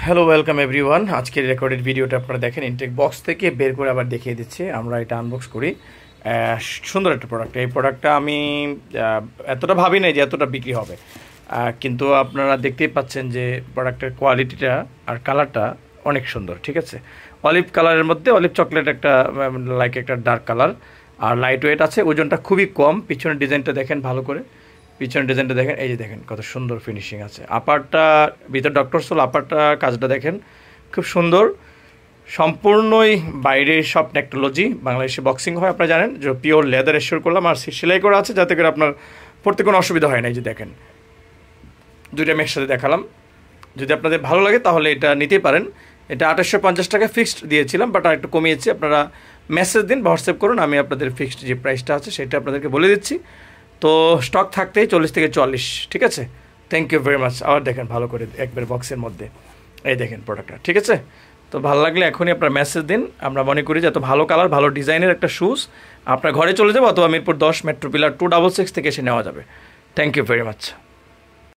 Hello welcome everyone. আজকের recorded ভিডিওটা আপনারা দেখেন ইনটেক বক্স থেকে বের করে আবার দেখিয়ে দিচ্ছি। আমরা এটা আনবক্স করি। সুন্দর একটা প্রোডাক্ট। এই প্রোডাক্টটা আমি এতটা ভাবি নাই যে এতটা বিক্রি হবে, কিন্তু আপনারা দেখতেই পাচ্ছেন যে প্রোডাক্টের কোয়ালিটিটা আর কালারটা অনেক সুন্দর। ঠিক আছে, অলিভ কালারের মধ্যে অলিভ চকলেট একটা লাইক একটা ডার্ক কালার, আর লাইট ওয়েট আছে, ওজনটা খুবই কম। পিছনের ডিজাইনটা দেখেন ভালো করে, পিছনের ডিজাইনটা দেখেন, এই যে দেখেন কত সুন্দর ফিনিশিং আছে। আপারটা ভিতর ডক্টর সোল আপারটা কাজটা দেখেন খুব সুন্দর, সম্পূর্ণই বাইরে সব টেকনোলজি। বাংলাদেশে বক্সিং হয় আপনারা জানেন, যে পিওর লেদার এশিওর করলাম, আর সেলাই করা আছে যাতে করে আপনার পড়তে কোনো অসুবিধা হয় না। এই যে দেখেন দুইটা আমি একসাথে দেখালাম। যদি আপনাদের ভালো লাগে তাহলে এটা নিতেই পারেন। এটা 2850 টাকা ফিক্সড দিয়েছিলাম, বাট আর একটু কমিয়েছি। আপনারা মেসেজ দিন বা হোয়াটসঅ্যাপ করুন, আমি আপনাদের ফিক্সড যে প্রাইসটা আছে সেটা আপনাদেরকে বলে দিচ্ছি। তো স্টক থাকতেই 40 থেকে 44, ঠিক আছে। Thank you very much. আবার দেখেন ভালো করে একবার বক্সের মধ্যে, এই দেখেন প্রোডাক্টটা, ঠিক আছে। তো ভালো লাগলে এখনই আপনার মেসেজ দিন। আমরা মনে করি যে এত ভালো কালার ভালো ডিজাইনের একটা শুজ আপনার ঘরে চলে যাবে, অথবা মিরপুর 10 মেট্রো পিলার 266 থেকে এসে নেওয়া যাবে। Thank you very much.